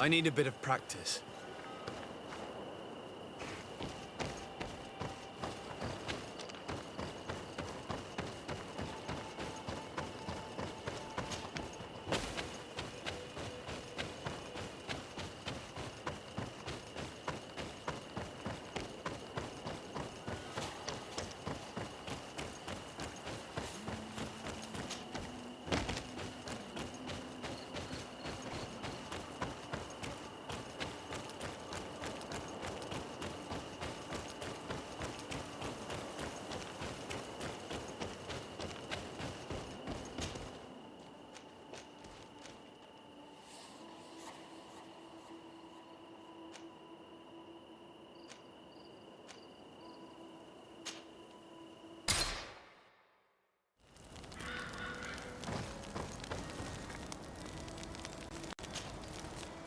I need a bit of practice.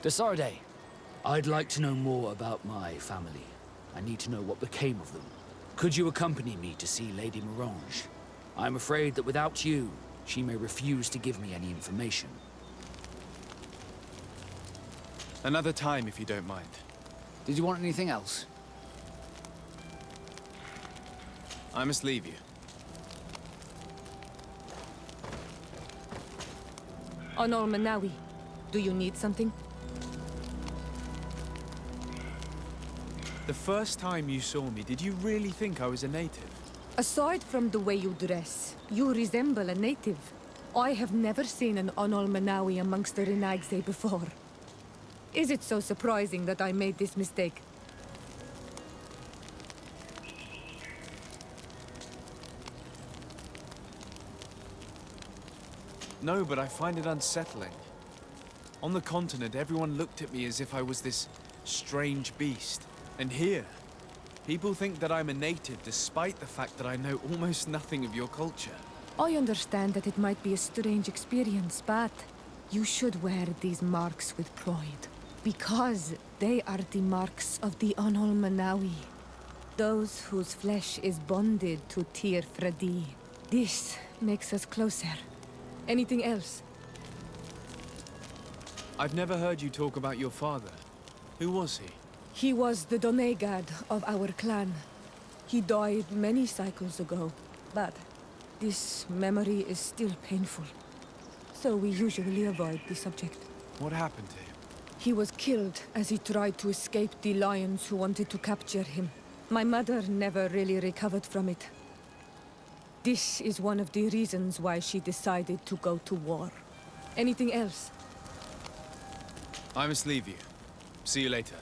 Desarde, I'd like to know more about my family. I need to know what became of them. Could you accompany me to see Lady Morange? I'm afraid that without you, she may refuse to give me any information. Another time, if you don't mind. Did you want anything else? I must leave you. Honor Manawi, do you need something? The first time you saw me, did you really think I was a native? Aside from the way you dress, you resemble a native. I have never seen an Onol Manawi amongst the Renagse before. Is it so surprising that I made this mistake? No, but I find it unsettling. On the continent, everyone looked at me as if I was this strange beast. And here, people think that I'm a native despite the fact that I know almost nothing of your culture. I understand that it might be a strange experience, but you should wear these marks with pride. Because they are the marks of the Onol Manawi. Those whose flesh is bonded to Tir Fradi. This makes us closer. Anything else? I've never heard you talk about your father. Who was he? He was the Donegad of our clan. He died many cycles ago, but this memory is still painful. So we usually avoid the subject. What happened to him? He was killed as he tried to escape the lions who wanted to capture him. My mother never really recovered from it. This is one of the reasons why she decided to go to war. Anything else? I must leave you. See you later.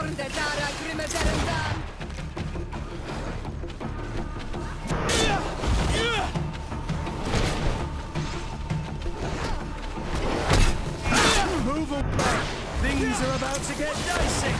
Move away! Things are about to get dicey!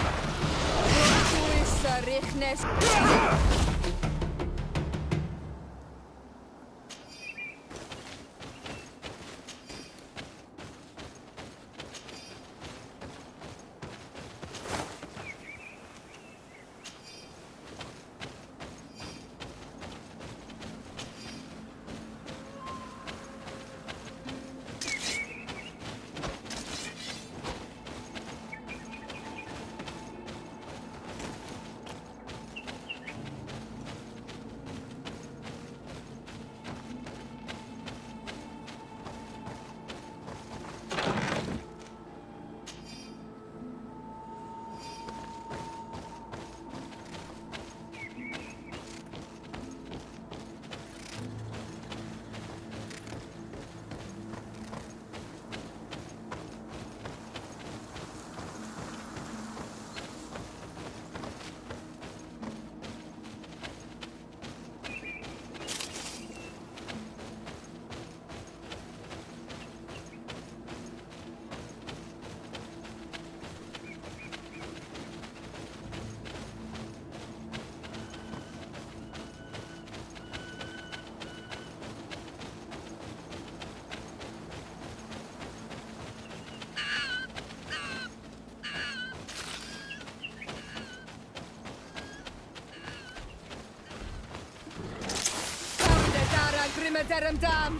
Dam.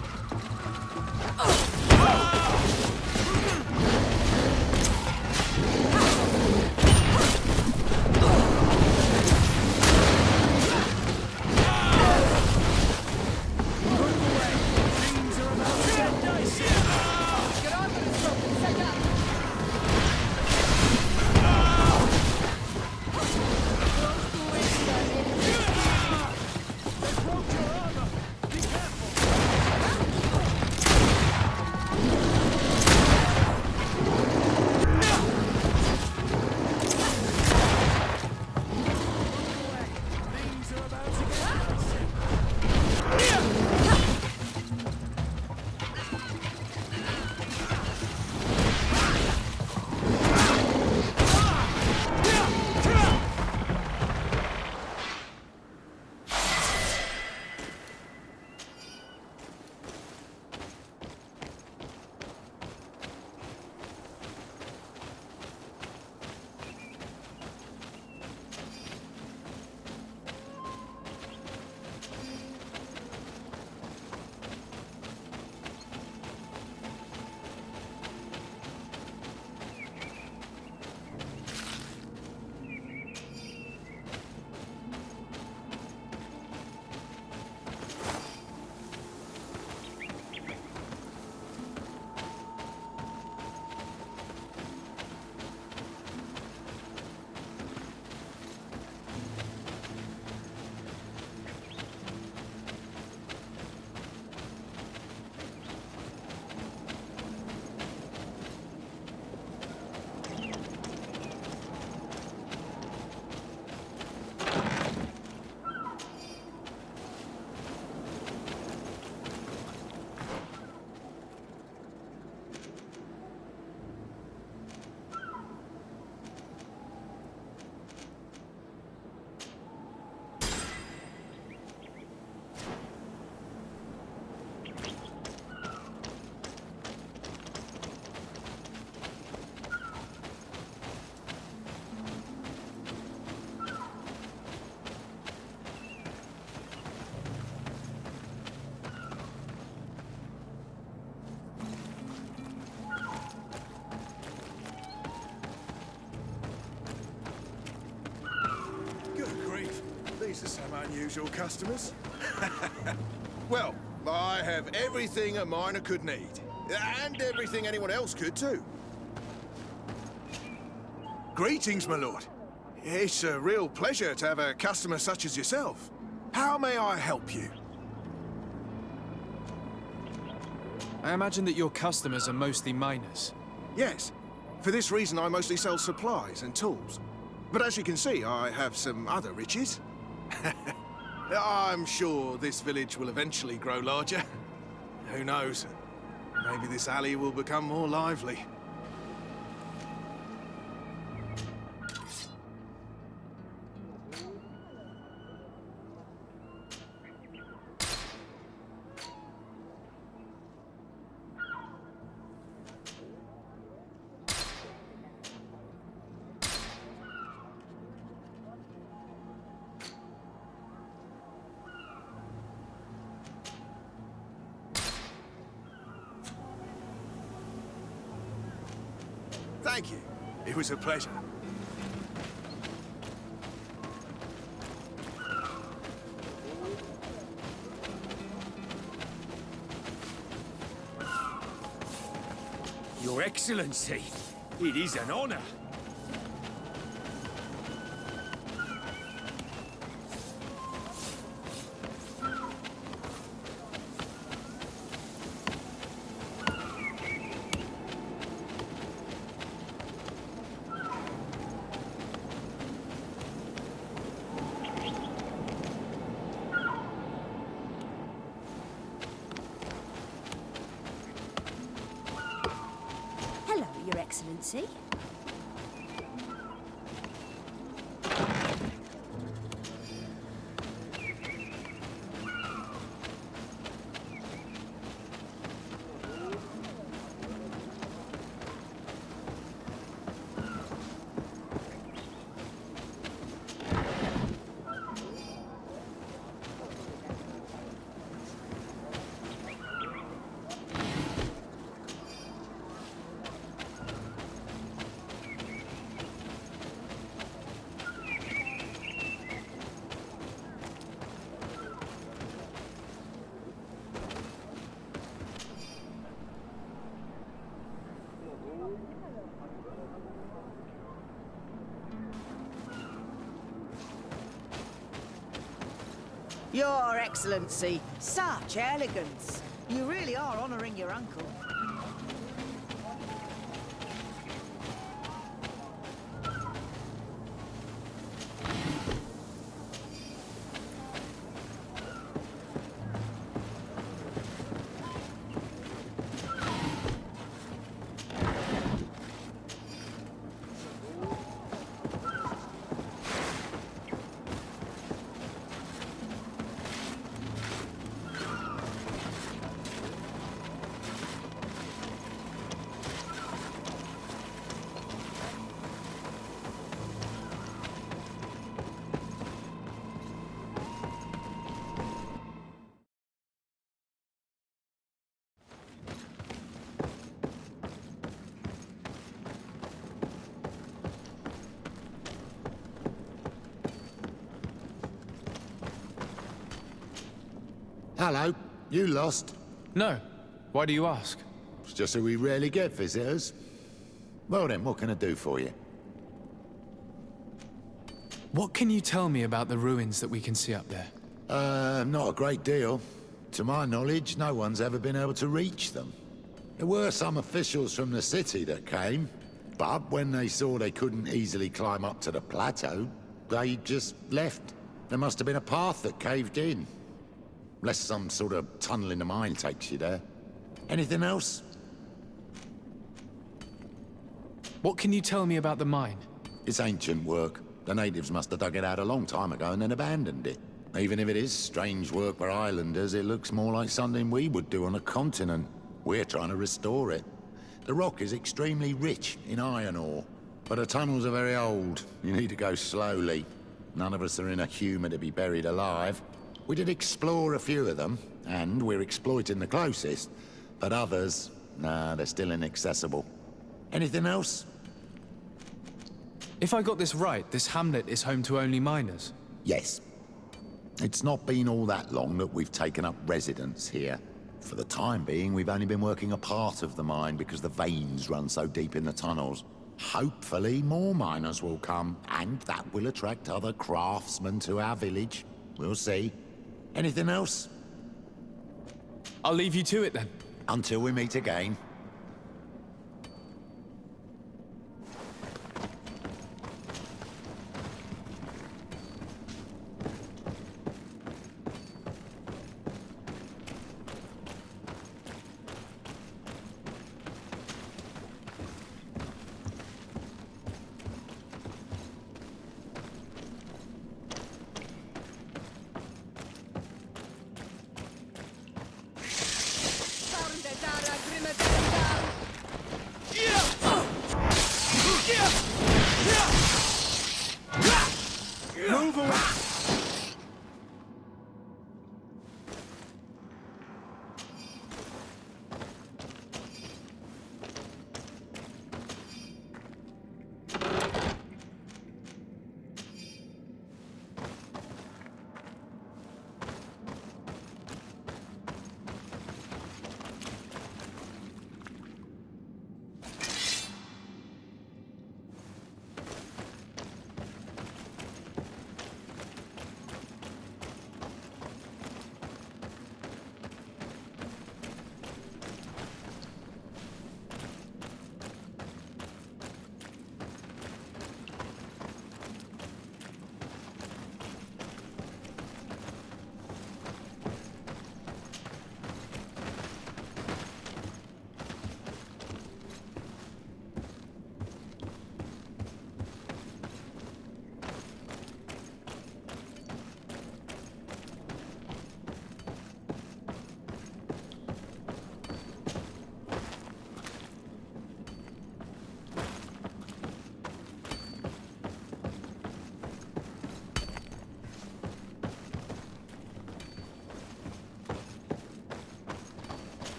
These are some unusual customers. Well, I have everything a miner could need. And everything anyone else could, too. Greetings, my lord. It's a real pleasure to have a customer such as yourself. How may I help you? I imagine that your customers are mostly miners. Yes. For this reason, I mostly sell supplies and tools. But as you can see, I have some other riches. I'm sure this village will eventually grow larger. Who knows? Maybe this alley will become more lively. Thank you. It was a pleasure. Your Excellency, it is an honor. Hello, Your Excellency. Your Excellency, such elegance. You really are honouring your uncle. Hello, you lost? No. Why do you ask? It's just that we rarely get visitors. Well then, what can I do for you? What can you tell me about the ruins that we can see up there? Not a great deal. To my knowledge, no one's ever been able to reach them. There were some officials from the city that came, but when they saw they couldn't easily climb up to the plateau, they just left. There must have been a path that caved in. Unless some sort of tunnel in the mine takes you there. Anything else? What can you tell me about the mine? It's ancient work. The natives must have dug it out a long time ago and then abandoned it. Even if it is strange work for islanders, it looks more like something we would do on a continent. We're trying to restore it. The rock is extremely rich in iron ore, but the tunnels are very old. You need to go slowly. None of us are in a humour to be buried alive. We did explore a few of them, and we're exploiting the closest. But others, nah, they're still inaccessible. Anything else? If I got this right, this hamlet is home to only miners. Yes. It's not been all that long that we've taken up residence here. For the time being, we've only been working a part of the mine because the veins run so deep in the tunnels. Hopefully, more miners will come, and that will attract other craftsmen to our village. We'll see. Anything else? I'll leave you to it then. Until we meet again.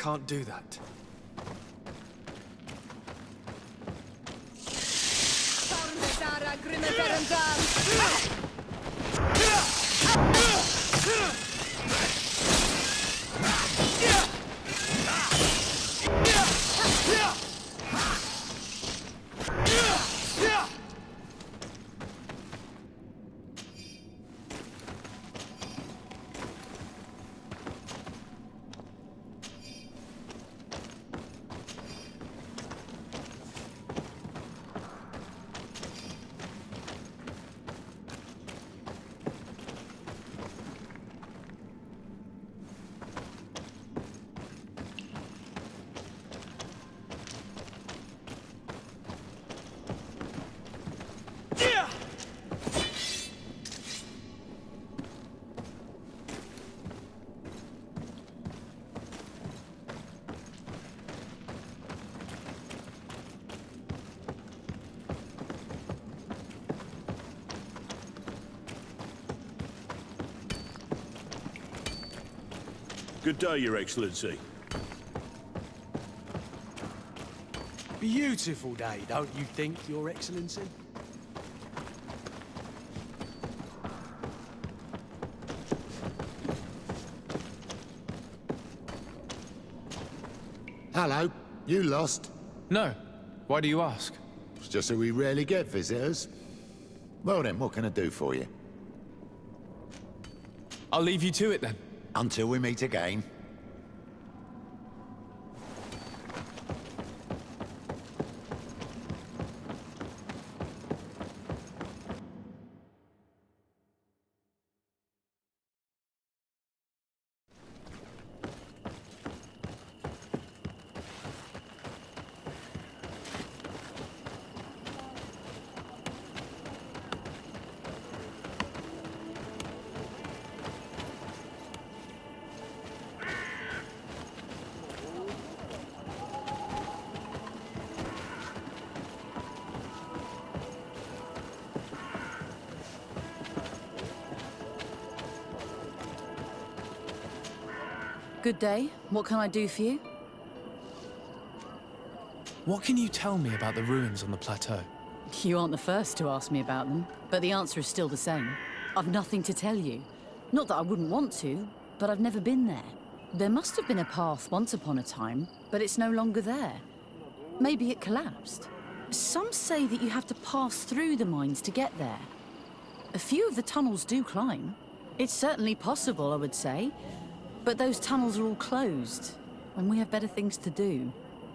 can't do that. Good day, Your Excellency. Beautiful day, don't you think, Your Excellency? Hello, you lost? No. Why do you ask? It's just that we rarely get visitors. Well then, what can I do for you? I'll leave you to it then. Until we meet again. Good day. What can I do for you? What can you tell me about the ruins on the plateau? You aren't the first to ask me about them, but the answer is still the same. I've nothing to tell you. Not that I wouldn't want to, but I've never been there. There must have been a path once upon a time, but it's no longer there. Maybe it collapsed. Some say that you have to pass through the mines to get there. A few of the tunnels do climb. It's certainly possible, I would say. But those tunnels are all closed, and we have better things to do.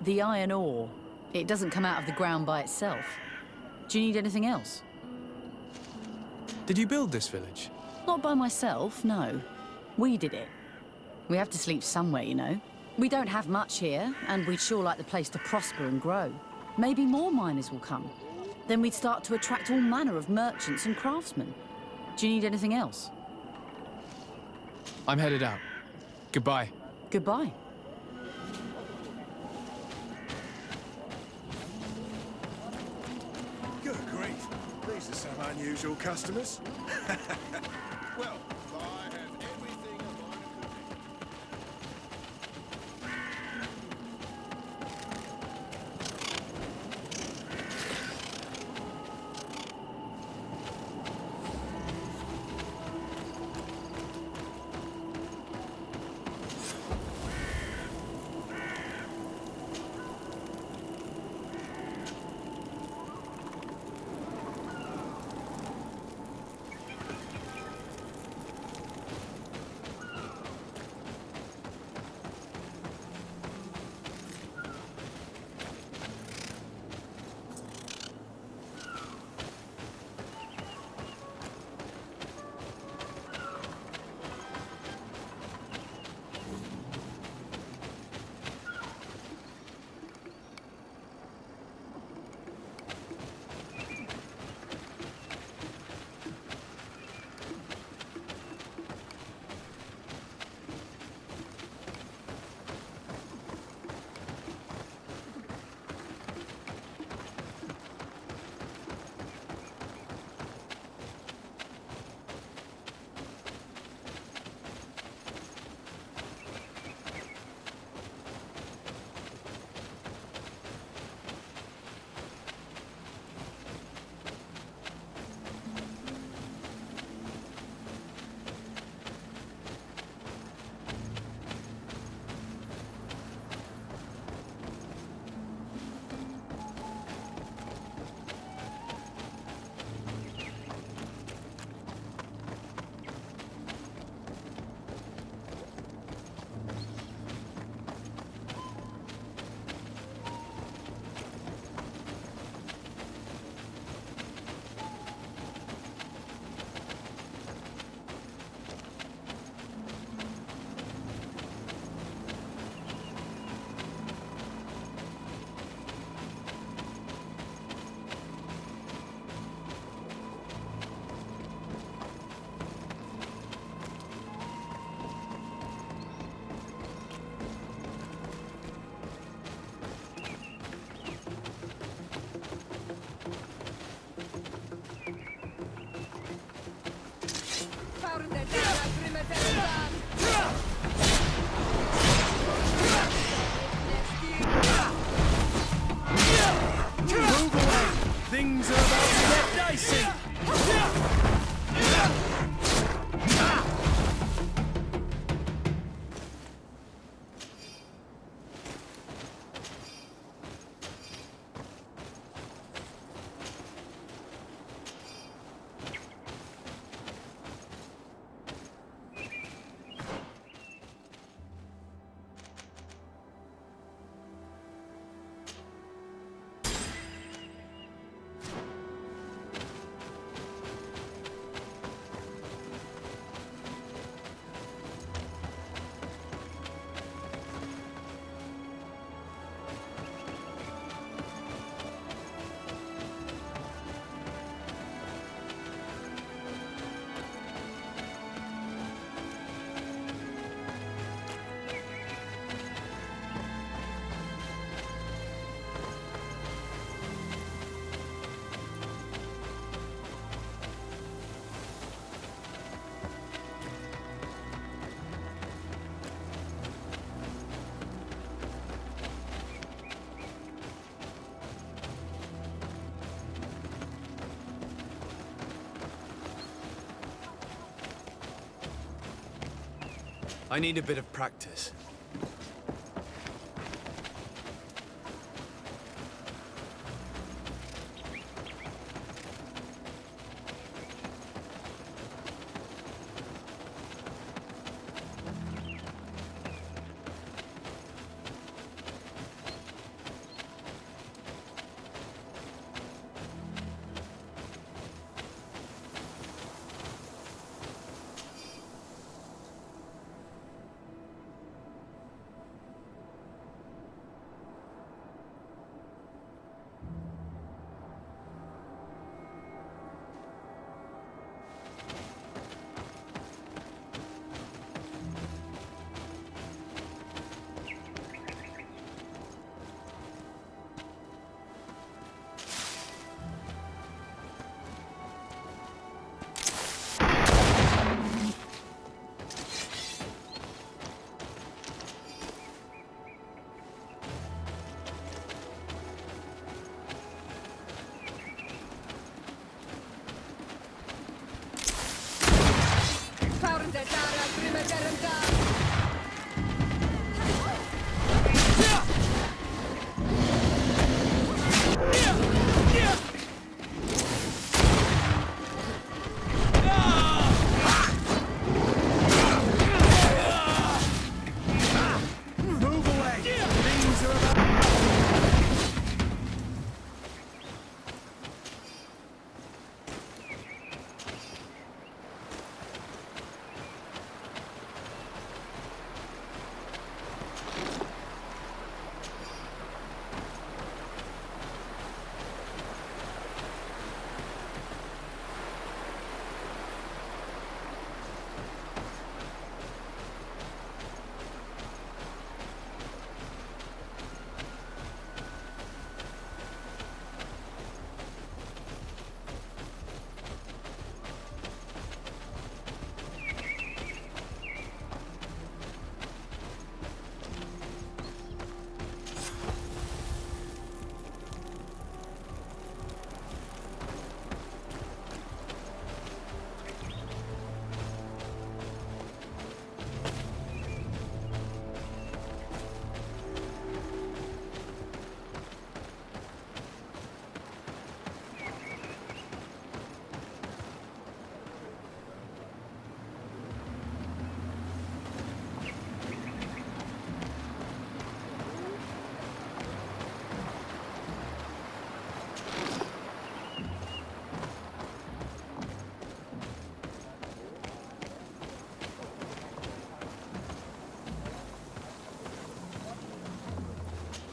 The iron ore, it doesn't come out of the ground by itself. Do you need anything else? Did you build this village? Not by myself, no. We did it. We have to sleep somewhere, you know. We don't have much here, and we'd sure like the place to prosper and grow. Maybe more miners will come. Then we'd start to attract all manner of merchants and craftsmen. Do you need anything else? I'm headed out. Goodbye. Goodbye. Good grief. These are some unusual customers. Well, I have everything a miner could need. Things are about to get dicey! I need a bit of practice.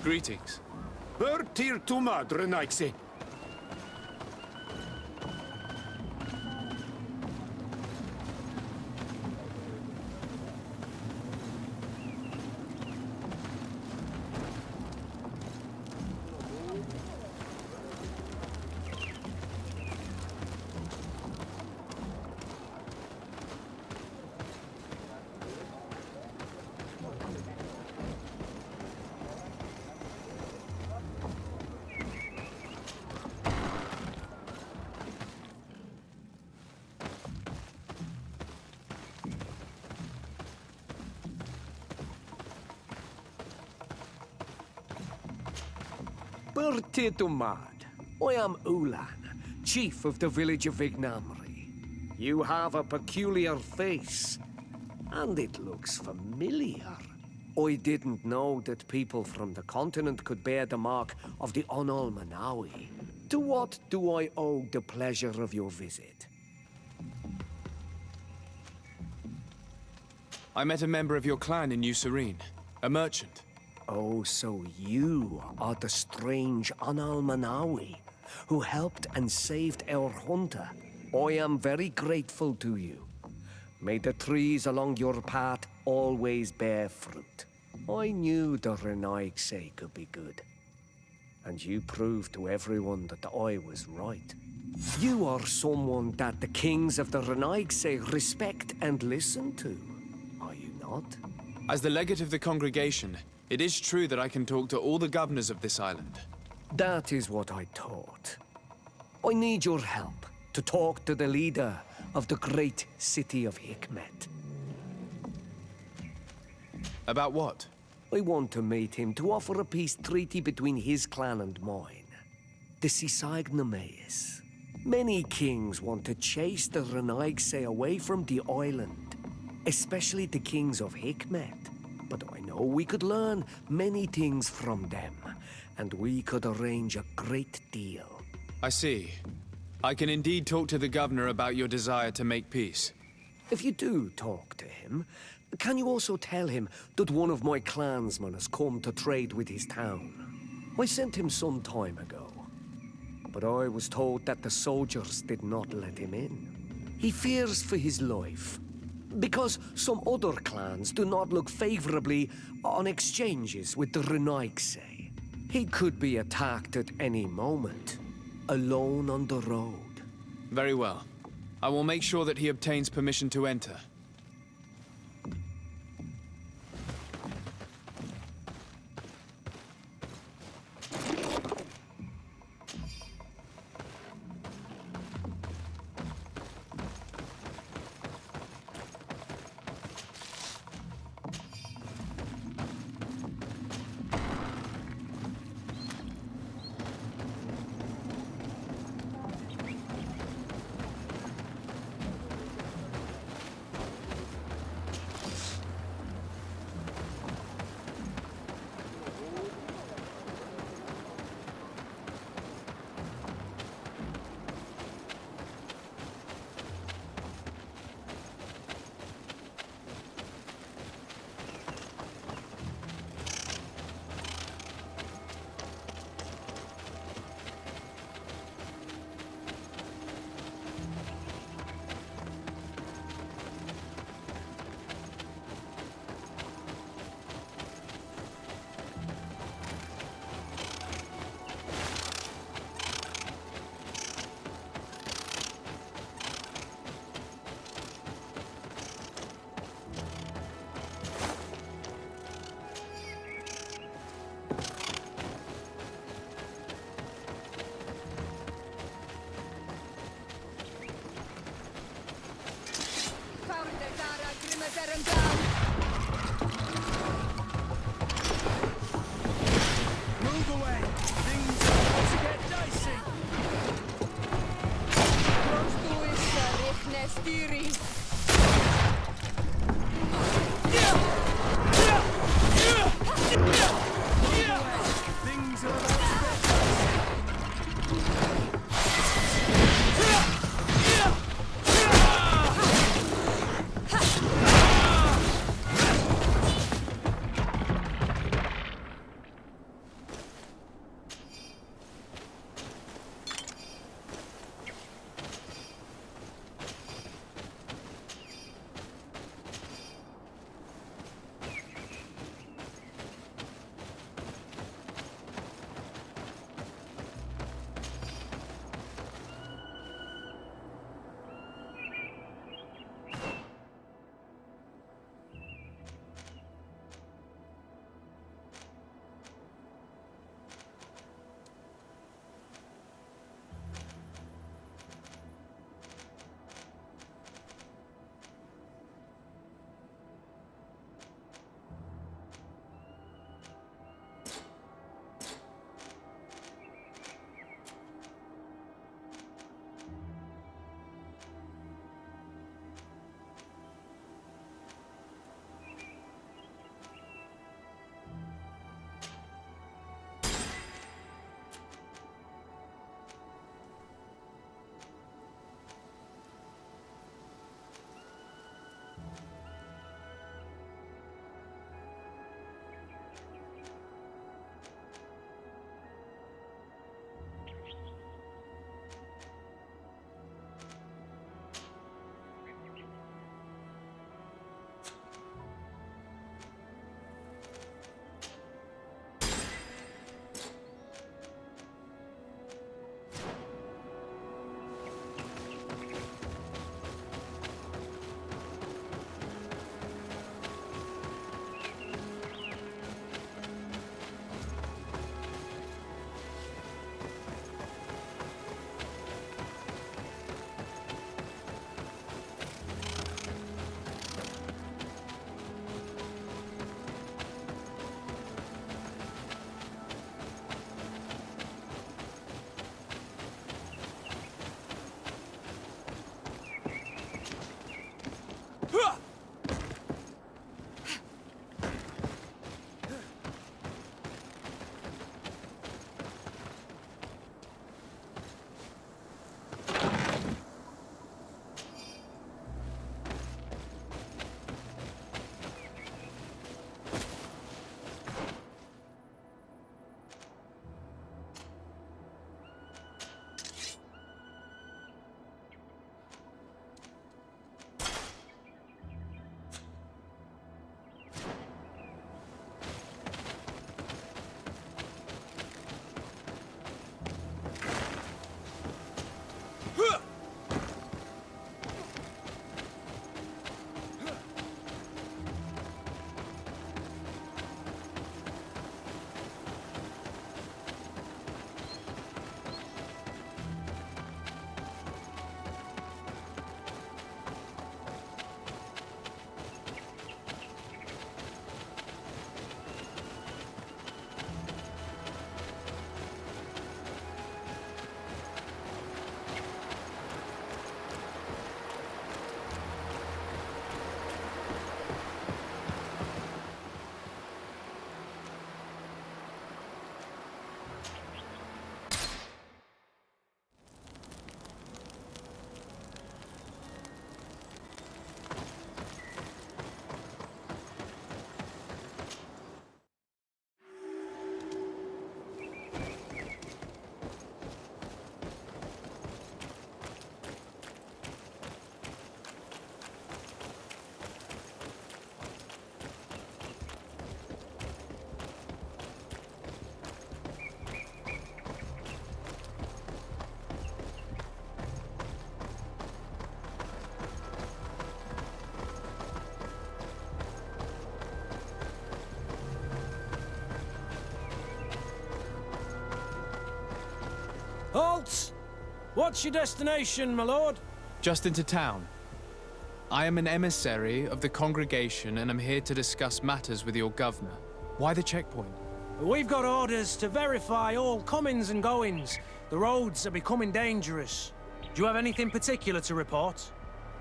Greetings. Bertir tu madre, Naixi. Bertitumad. I am Ulan, chief of the village of Vignamri. You have a peculiar face, and it looks familiar. I didn't know that people from the continent could bear the mark of the Onol Manawi. To what do I owe the pleasure of your visit? I met a member of your clan in New Serene, a merchant. Oh, so you are the strange Onol Manawi who helped and saved our hunter. I am very grateful to you. May the trees along your path always bear fruit. I knew the Renaigse could be good. And you proved to everyone that I was right. You are someone that the kings of the Renaigse respect and listen to, are you not? As the legate of the congregation, it is true that I can talk to all the governors of this island. That is what I thought. I need your help to talk to the leader of the great city of Hikmet. About what? I want to meet him to offer a peace treaty between his clan and mine. The Sisagnameis. Many kings want to chase the Renaigse away from the island, especially the kings of Hikmet. But I know we could learn many things from them, and we could arrange a great deal. I see. I can indeed talk to the governor about your desire to make peace. If you do talk to him, can you also tell him that one of my clansmen has come to trade with his town? I sent him some time ago, but I was told that the soldiers did not let him in. He fears for his life, because some other clans do not look favorably on exchanges with the Renaigse. He could be attacked at any moment, alone on the road. Very well. I will make sure that he obtains permission to enter. Move away! Things are about to get dicey! Things are about to get Halt! What's your destination, my lord? Just into town. I am an emissary of the congregation and am here to discuss matters with your governor. Why the checkpoint? We've got orders to verify all comings and goings. The roads are becoming dangerous. Do you have anything particular to report?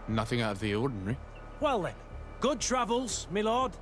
Nothing out of the ordinary. Well then, good travels, my lord.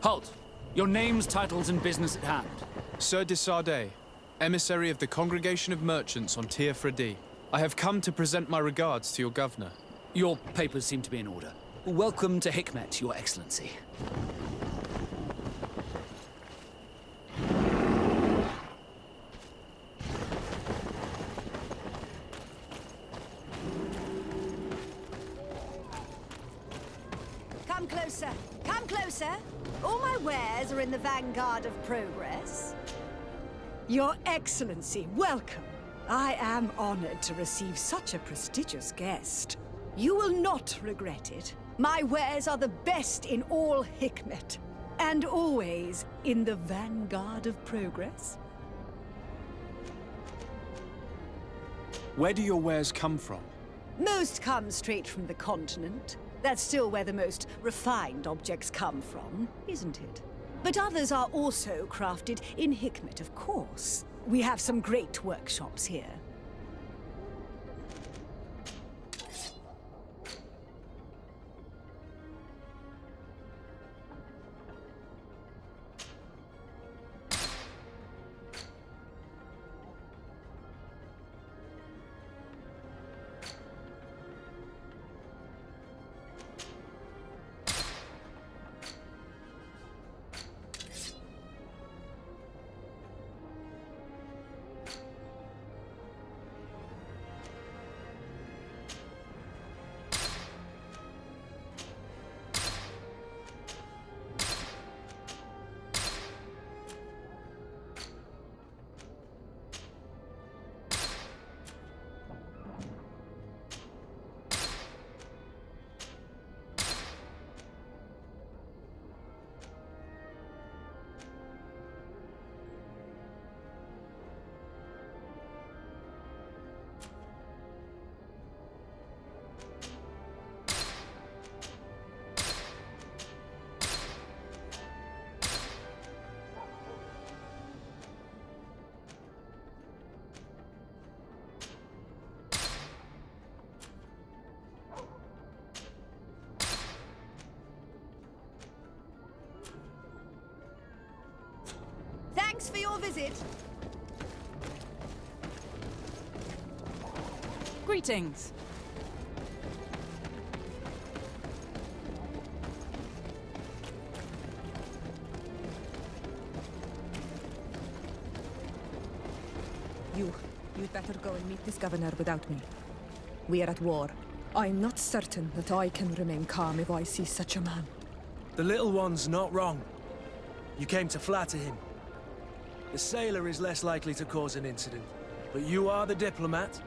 Halt! Your names, titles, and business at hand. Sir de Sardet, emissary of the Congregation of Merchants on Tier Fredi. I have come to present my regards to your governor. Your papers seem to be in order. Welcome to Hikmet, Your Excellency. Come closer. Come closer. All my wares are in the vanguard of progress. Your Excellency, welcome. I am honored to receive such a prestigious guest. You will not regret it. My wares are the best in all Hikmet, and always in the vanguard of progress. Where do your wares come from? Most come straight from the continent. That's still where the most refined objects come from, isn't it? But others are also crafted in Hikmet, of course. We have some great workshops here. Thanks for your visit. Greetings. You'd better go and meet this governor without me. We are at war. I'm not certain that I can remain calm if I see such a man. The little one's not wrong. You came to flatter him. The sailor is less likely to cause an incident, but you are the diplomat.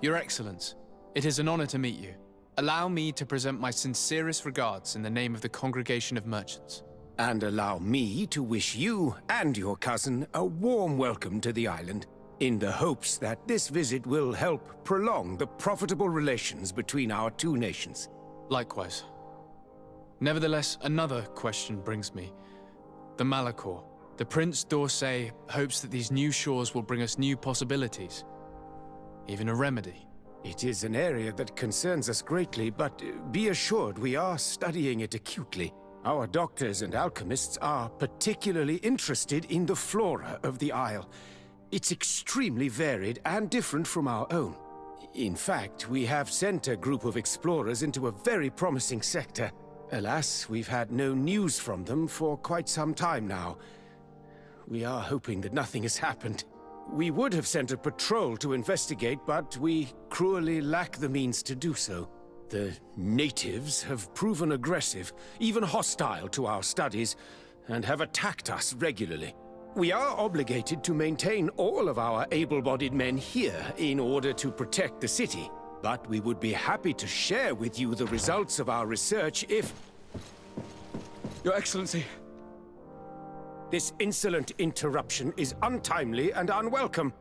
Your Excellence, it is an honor to meet you. Allow me to present my sincerest regards in the name of the Congregation of Merchants. And allow me to wish you and your cousin a warm welcome to the island, in the hopes that this visit will help prolong the profitable relations between our two nations. Likewise. Nevertheless, another question brings me. The Malachor. The Prince d'Orsay hopes that these new shores will bring us new possibilities. Even a remedy. It is an area that concerns us greatly, but be assured we are studying it acutely. Our doctors and alchemists are particularly interested in the flora of the Isle. It's extremely varied and different from our own. In fact, we have sent a group of explorers into a very promising sector. Alas, we've had no news from them for quite some time now. We are hoping that nothing has happened. We would have sent a patrol to investigate, but we cruelly lack the means to do so. The natives have proven aggressive, even hostile to our studies, and have attacked us regularly. We are obligated to maintain all of our able-bodied men here in order to protect the city, but we would be happy to share with you the results of our research if... Your Excellency. This insolent interruption is untimely and unwelcome.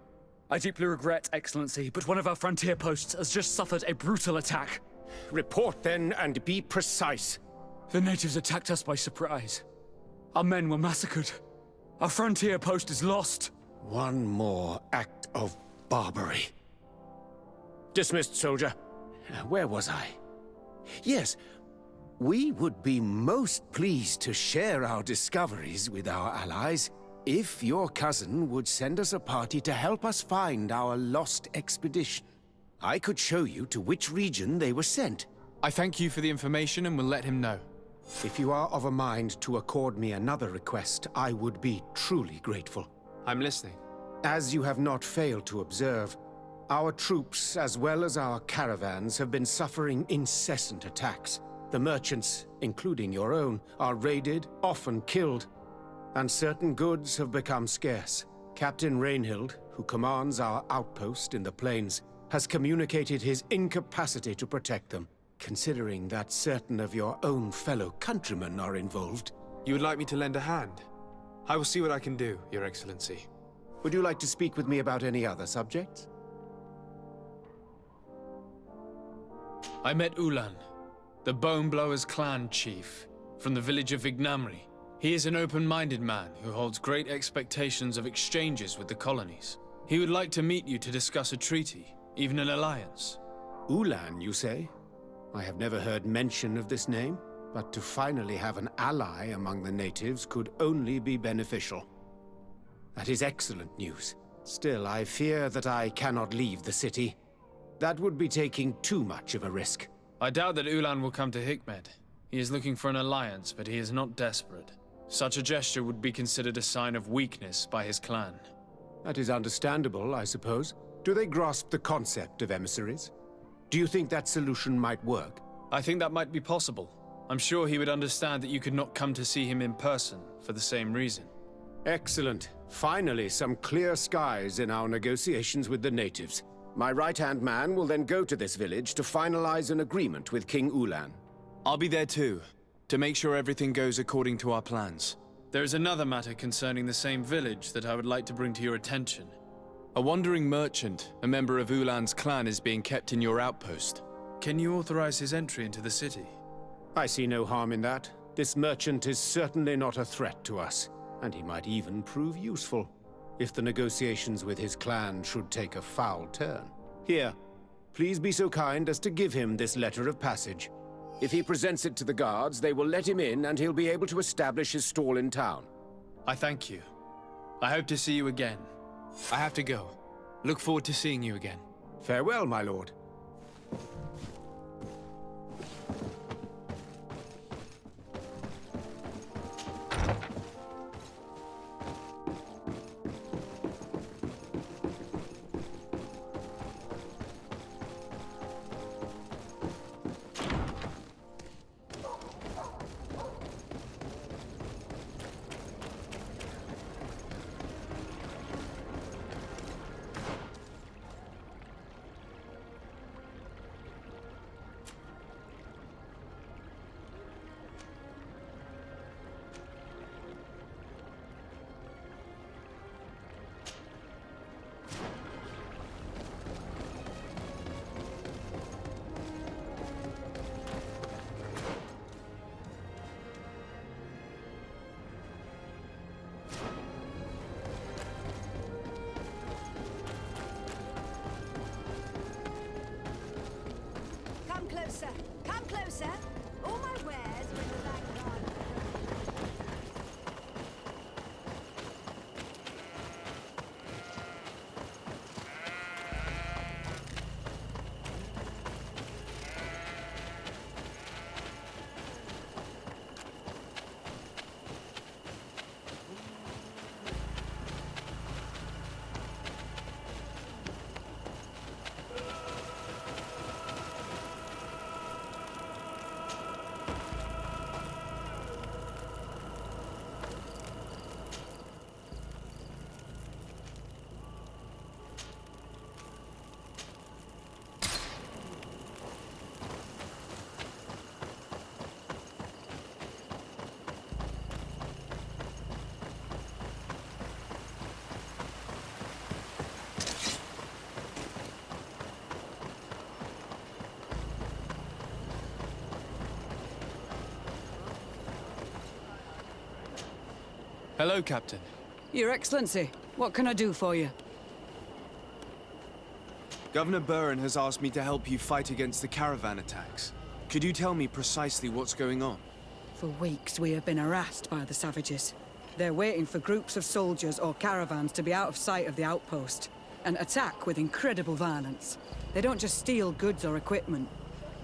I deeply regret, Excellency, but one of our frontier posts has just suffered a brutal attack. Report then, and be precise. The natives attacked us by surprise. Our men were massacred. Our frontier post is lost. One more act of barbarity. Dismissed, soldier. Where was I? Yes, we would be most pleased to share our discoveries with our allies if your cousin would send us a party to help us find our lost expedition. I could show you to which region they were sent. I thank you for the information and will let him know. If you are of a mind to accord me another request, I would be truly grateful. I'm listening. As you have not failed to observe, our troops, as well as our caravans, have been suffering incessant attacks. The merchants, including your own, are raided, often killed, and certain goods have become scarce. Captain Rainhild, who commands our outpost in the plains, has communicated his incapacity to protect them, considering that certain of your own fellow countrymen are involved. You would like me to lend a hand? I will see what I can do, Your Excellency. Would you like to speak with me about any other subjects? I met Ulan, the Boneblower's clan chief, from the village of Vignamri. He is an open-minded man who holds great expectations of exchanges with the colonies. He would like to meet you to discuss a treaty, even an alliance. Ulan, you say? I have never heard mention of this name, but to finally have an ally among the natives could only be beneficial. That is excellent news. Still, I fear that I cannot leave the city. That would be taking too much of a risk. I doubt that Ulan will come to Hikmed. He is looking for an alliance, but he is not desperate. Such a gesture would be considered a sign of weakness by his clan. That is understandable, I suppose. Do they grasp the concept of emissaries? Do you think that solution might work? I think that might be possible. I'm sure he would understand that you could not come to see him in person for the same reason. Excellent. Finally, some clear skies in our negotiations with the natives. My right-hand man will then go to this village to finalize an agreement with King Ulan. I'll be there too, to make sure everything goes according to our plans. There is another matter concerning the same village that I would like to bring to your attention. A wandering merchant, a member of Ulan's clan, is being kept in your outpost. Can you authorize his entry into the city? I see no harm in that. This merchant is certainly not a threat to us, and he might even prove useful, if the negotiations with his clan should take a foul turn. Here, please be so kind as to give him this letter of passage. If he presents it to the guards, they will let him in and he'll be able to establish his stall in town. I thank you. I hope to see you again. I have to go. Look forward to seeing you again. Farewell, my lord. Come closer. Come closer. All my wares are in the vanguard. Hello, Captain. Your Excellency, what can I do for you? Governor Buren has asked me to help you fight against the caravan attacks. Could you tell me precisely what's going on? For weeks, we have been harassed by the savages. They're waiting for groups of soldiers or caravans to be out of sight of the outpost and attack with incredible violence. They don't just steal goods or equipment.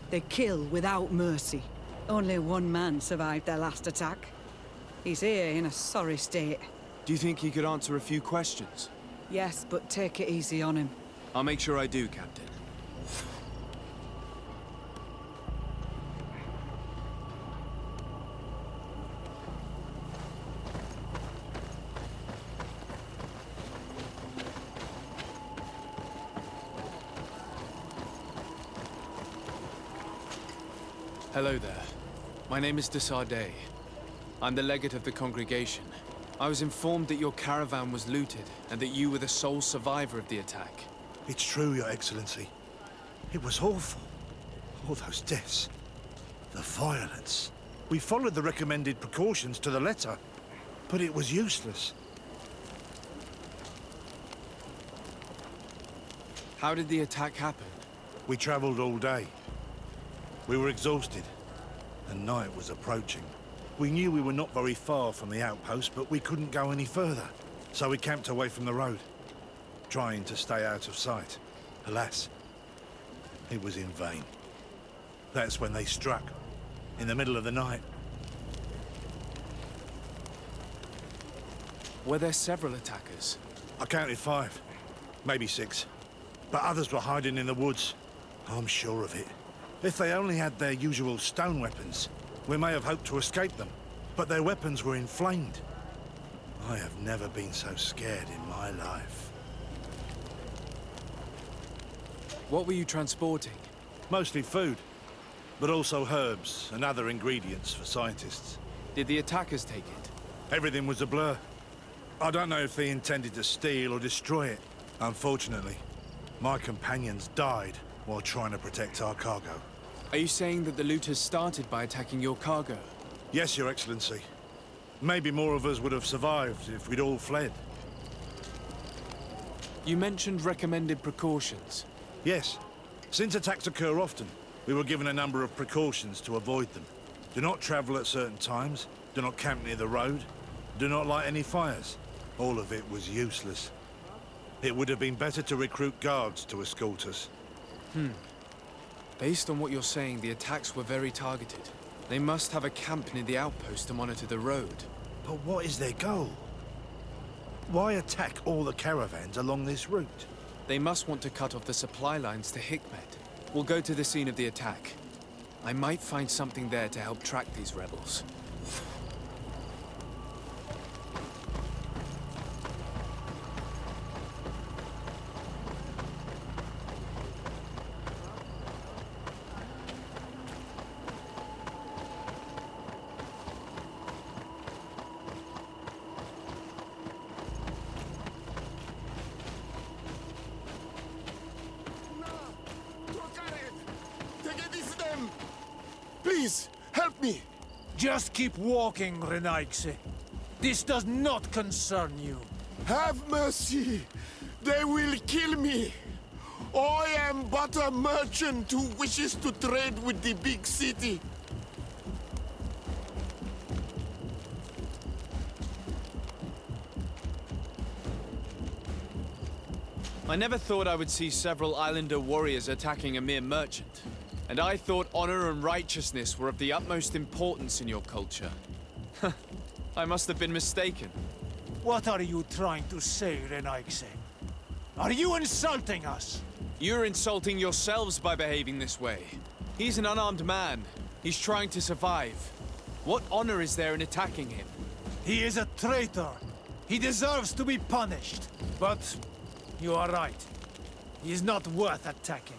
They kill without mercy. Only one man survived their last attack. He's here in a sorry state. Do you think he could answer a few questions? Yes, but take it easy on him. I'll make sure I do, Captain. Hello there. My name is de Sardet. I'm the legate of the congregation. I was informed that your caravan was looted, and that you were the sole survivor of the attack. It's true, Your Excellency. It was awful. All those deaths. The violence. We followed the recommended precautions to the letter, but it was useless. How did the attack happen? We traveled all day. We were exhausted, and night was approaching. We knew we were not very far from the outpost, but we couldn't go any further. So we camped away from the road, trying to stay out of sight. Alas, it was in vain. That's when they struck, in the middle of the night. Were there several attackers? I counted 5, maybe 6. But others were hiding in the woods. I'm sure of it. If they only had their usual stone weapons, we may have hoped to escape them, but their weapons were inflamed. I have never been so scared in my life. What were you transporting? Mostly food, but also herbs and other ingredients for scientists. Did the attackers take it? Everything was a blur. I don't know if they intended to steal or destroy it. Unfortunately, my companions died while trying to protect our cargo. Are you saying that the looters started by attacking your cargo? Yes, Your Excellency. Maybe more of us would have survived if we'd all fled. You mentioned recommended precautions. Yes. Since attacks occur often, we were given a number of precautions to avoid them. Do not travel at certain times, do not camp near the road, do not light any fires. All of it was useless. It would have been better to recruit guards to escort us. Based on what you're saying, the attacks were very targeted. They must have a camp near the outpost to monitor the road. But what is their goal? Why attack all the caravans along this route? They must want to cut off the supply lines to Hikmet. We'll go to the scene of the attack. I might find something there to help track these rebels. Please, help me! Just keep walking, Renaigse. This does not concern you. Have mercy! They will kill me! I am but a merchant who wishes to trade with the big city. I never thought I would see several islander warriors attacking a mere merchant. And I thought honor and righteousness were of the utmost importance in your culture. I must have been mistaken. What are you trying to say, Renaigse? Are you insulting us? You're insulting yourselves by behaving this way. He's an unarmed man. He's trying to survive. What honor is there in attacking him? He is a traitor. He deserves to be punished. But you are right. He is not worth attacking.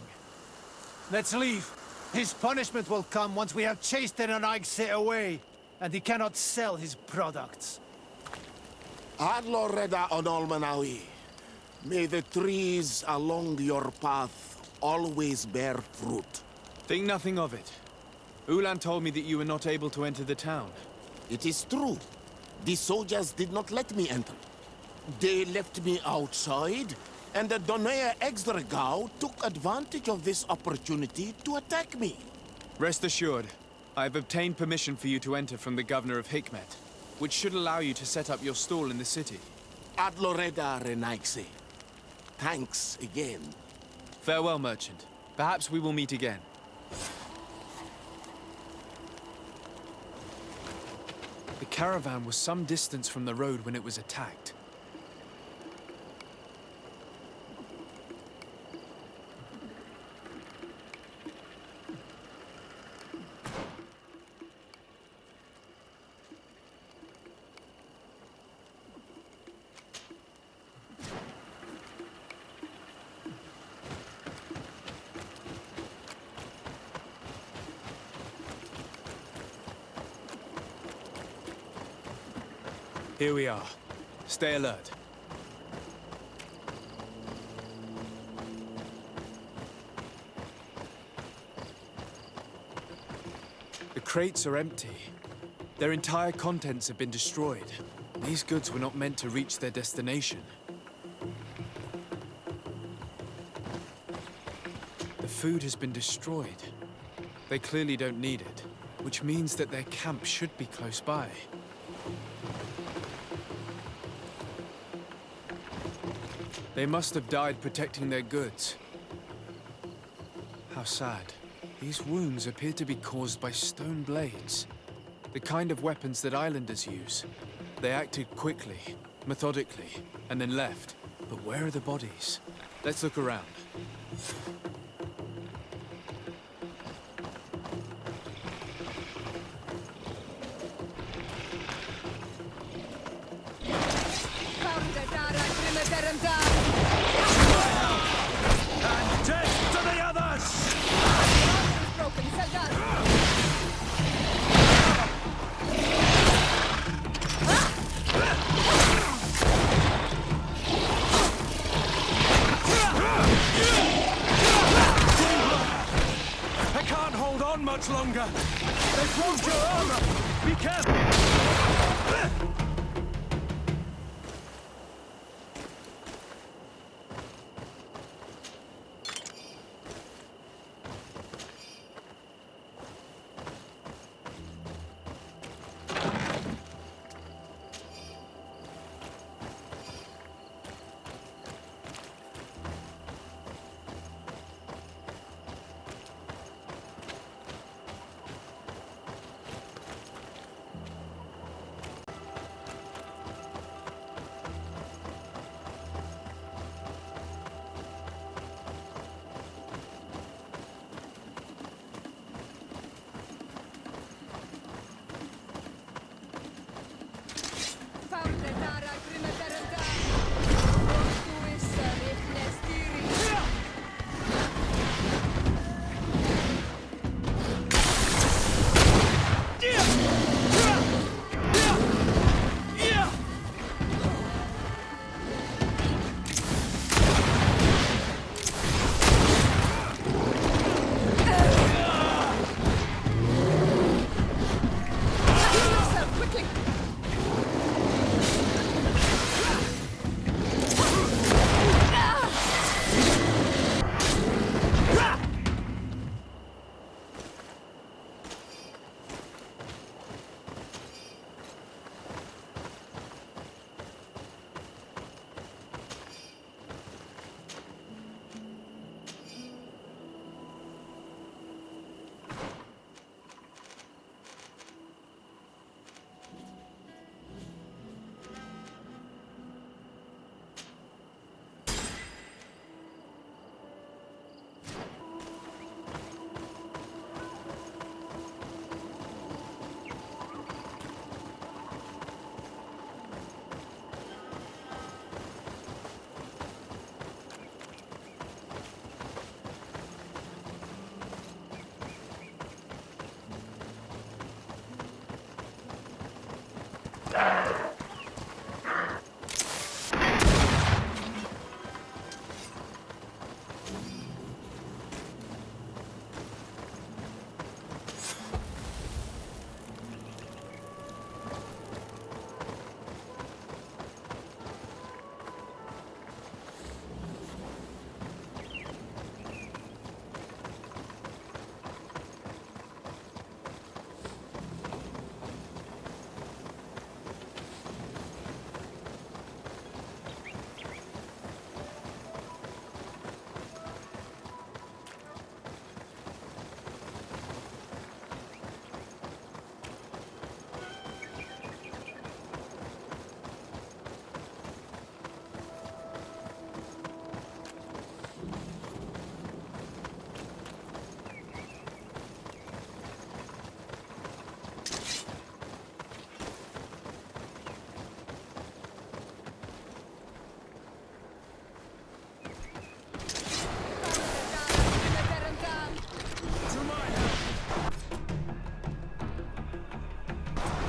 Let's leave. His punishment will come once we have chased Renaigse away, and he cannot sell his products. Adloreda Onolmanawi, may the trees along your path always bear fruit. Think nothing of it. Ulan told me that you were not able to enter the town. It is true. The soldiers did not let me enter. They left me outside, and the Donea Exdragao took advantage of this opportunity to attack me. Rest assured, I have obtained permission for you to enter from the governor of Hikmet, which should allow you to set up your stall in the city. Adloreda Renaigse. Thanks again. Farewell, merchant. Perhaps we will meet again. The caravan was some distance from the road when it was attacked. Here we are. Stay alert. The crates are empty. Their entire contents have been destroyed. These goods were not meant to reach their destination. The food has been destroyed. They clearly don't need it, which means that their camp should be close by. They must have died protecting their goods. How sad. These wounds appear to be caused by stone blades. The kind of weapons that islanders use. They acted quickly, methodically, and then left. But where are the bodies? Let's look around. And death to the others! I can't hold on much longer. They broke your armor. Be careful.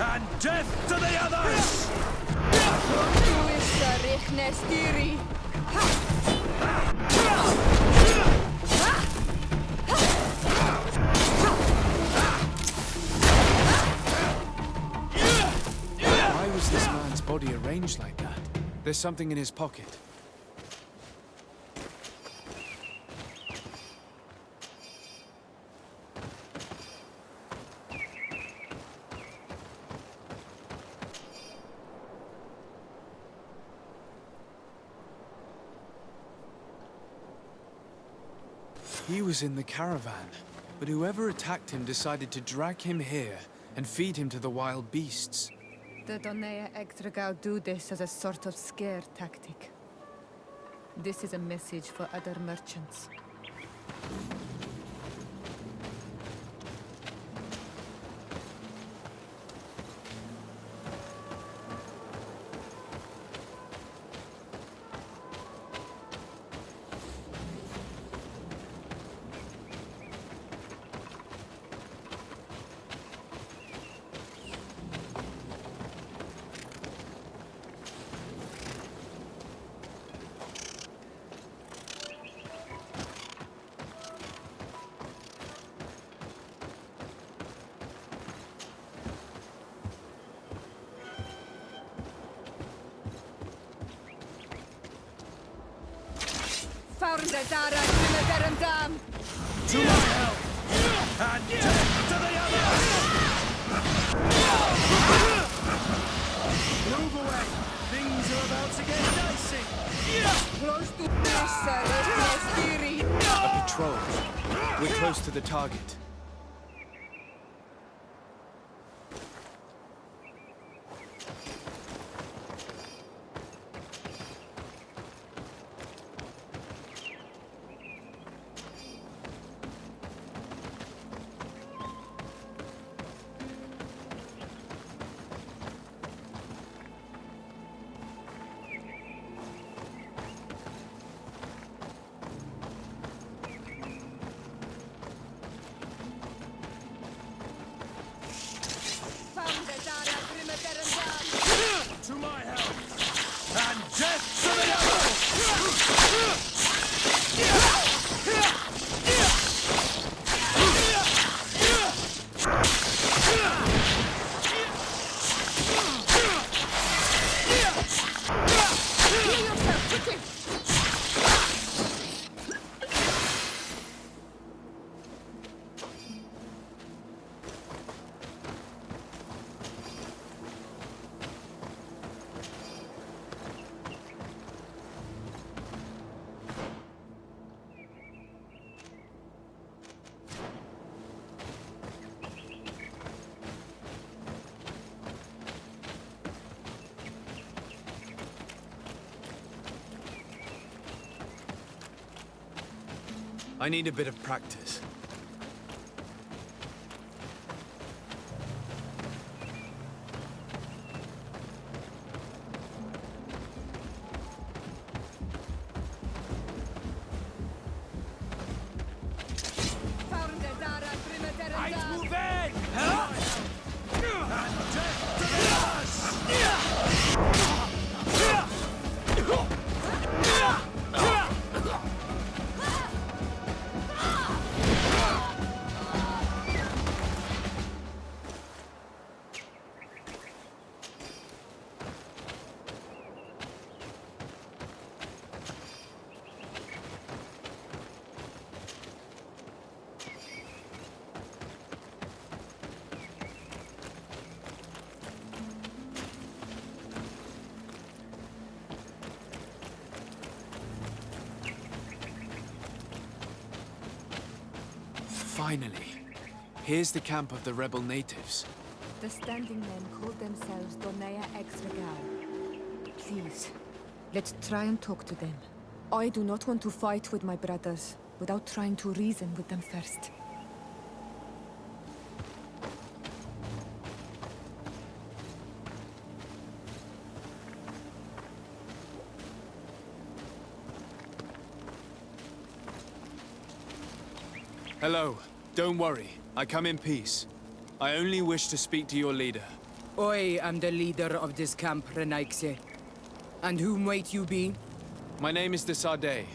And death to the others! Why was this man's body arranged like that? There's something in his pocket. He was in the caravan, but whoever attacked him decided to drag him here and feed him to the wild beasts. The Donea Ektragau do this as a sort of scare tactic. This is a message for other merchants. To my help! And death to the others! Move away! Things are about to get dicey! A patrol. We're close to the target. To my help! And death to the others! I need a bit of practice. Right, move in! And death to the others! Finally. Here's the camp of the rebel natives. The standing men call themselves Donea Exregao. Please, let's try and talk to them. I do not want to fight with my brothers without trying to reason with them first. Hello. Don't worry. I come in peace. I only wish to speak to your leader. I am the leader of this camp, Renaikse. And who might you be? My name is the Sade.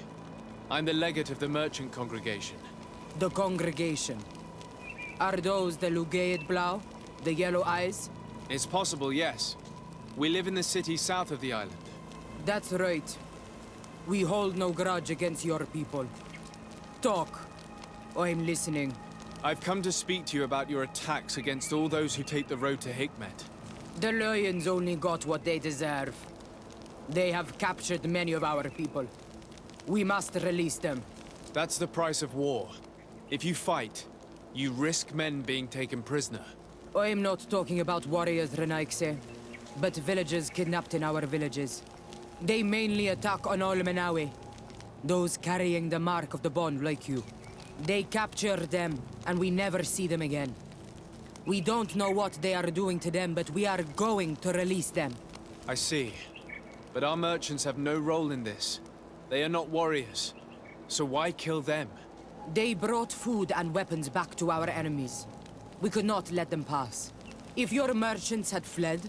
I'm the legate of the merchant congregation. The congregation. Are those the Lugaid Blau? The Yellow Eyes? It's possible, yes. We live in the city south of the island. That's right. We hold no grudge against your people. Talk. I'm listening. I've come to speak to you about your attacks against all those who take the road to Hikmet. The Lions only got what they deserve. They have captured many of our people. We must release them. That's the price of war. If you fight, you risk men being taken prisoner. I'm not talking about warriors, Renaikse, but villagers kidnapped in our villages. They mainly attack on Olmenawi, those carrying the mark of the bond like you. They capture them, and we never see them again. We don't know what they are doing to them, but we are going to release them. I see. But our merchants have no role in this. They are not warriors. So why kill them? They brought food and weapons back to our enemies. We could not let them pass. If your merchants had fled,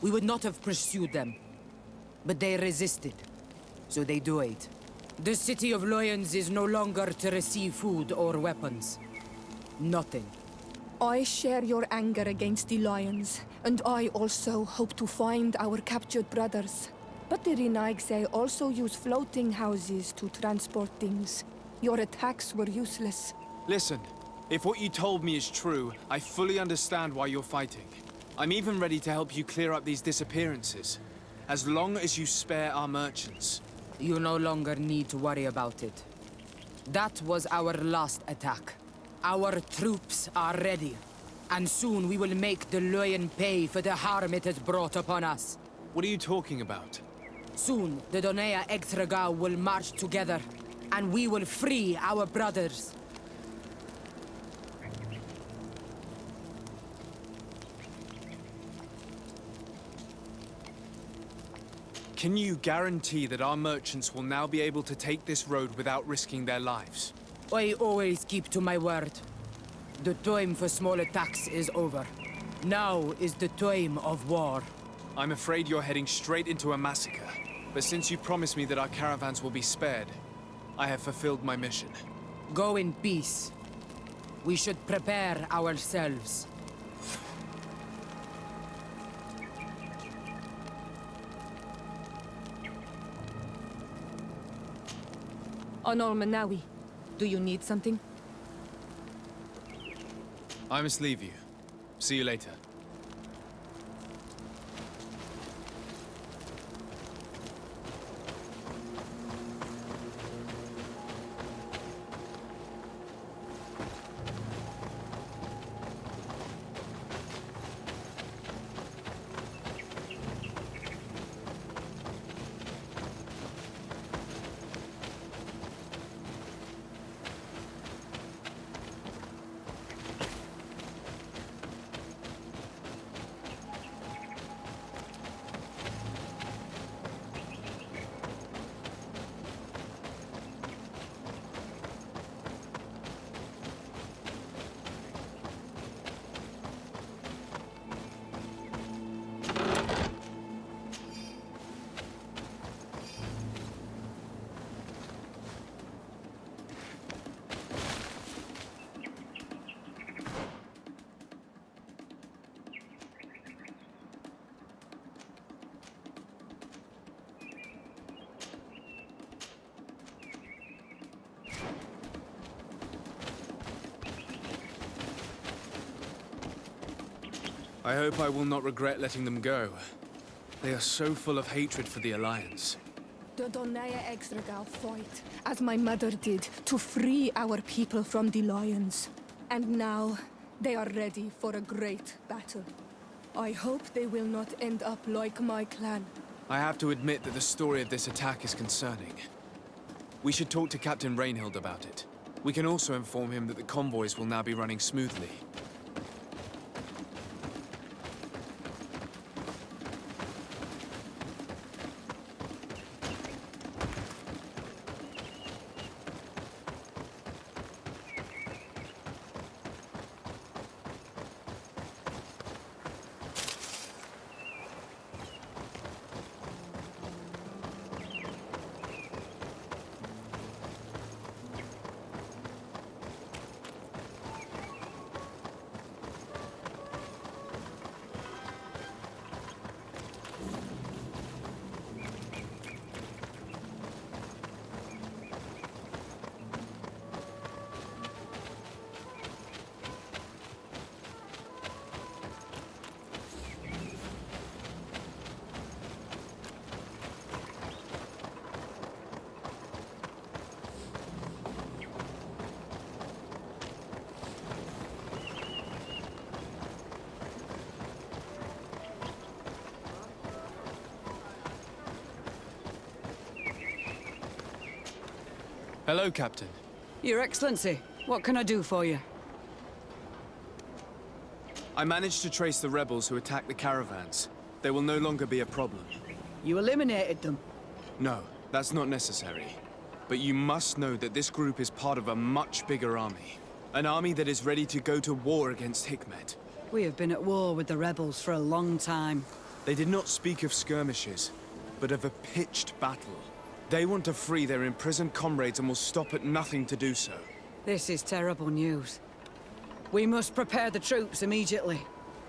we would not have pursued them. But they resisted, so they died. The city of Lions is no longer to receive food or weapons. Nothing. I share your anger against the Lions, and I also hope to find our captured brothers. But the Renaigse also use floating houses to transport things. Your attacks were useless. Listen, if what you told me is true, I fully understand why you're fighting. I'm even ready to help you clear up these disappearances, as long as you spare our merchants. You no longer need to worry about it. That was our last attack. Our troops are ready, and soon we will make the Lion pay for the harm it has brought upon us. What are you talking about? Soon, the Donea Exregao will march together, and we will free our brothers. Can you guarantee that our merchants will now be able to take this road without risking their lives? I always keep to my word. The time for small attacks is over. Now is the time of war. I'm afraid you're heading straight into a massacre. But since you promised me that our caravans will be spared, I have fulfilled my mission. Go in peace. We should prepare ourselves. On Olmenawi, do you need something? I must leave you. See you later. I hope I will not regret letting them go. They are so full of hatred for the Alliance. The Donea Exregao fought, as my mother did, to free our people from the Lions. And now, they are ready for a great battle. I hope they will not end up like my clan. I have to admit that the story of this attack is concerning. We should talk to Captain Rainhild about it. We can also inform him that the convoys will now be running smoothly. Hello, Captain. Your Excellency, what can I do for you? I managed to trace the rebels who attacked the caravans. They will no longer be a problem. You eliminated them? No, that's not necessary. But you must know that this group is part of a much bigger army. An army that is ready to go to war against Hikmet. We have been at war with the rebels for a long time. They did not speak of skirmishes, but of a pitched battle. They want to free their imprisoned comrades and will stop at nothing to do so. This is terrible news. We must prepare the troops immediately.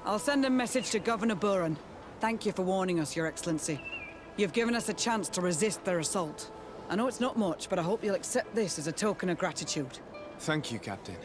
I'll send a message to Governor Buran. Thank you for warning us, Your Excellency. You've given us a chance to resist their assault. I know it's not much, but I hope you'll accept this as a token of gratitude. Thank you, Captain.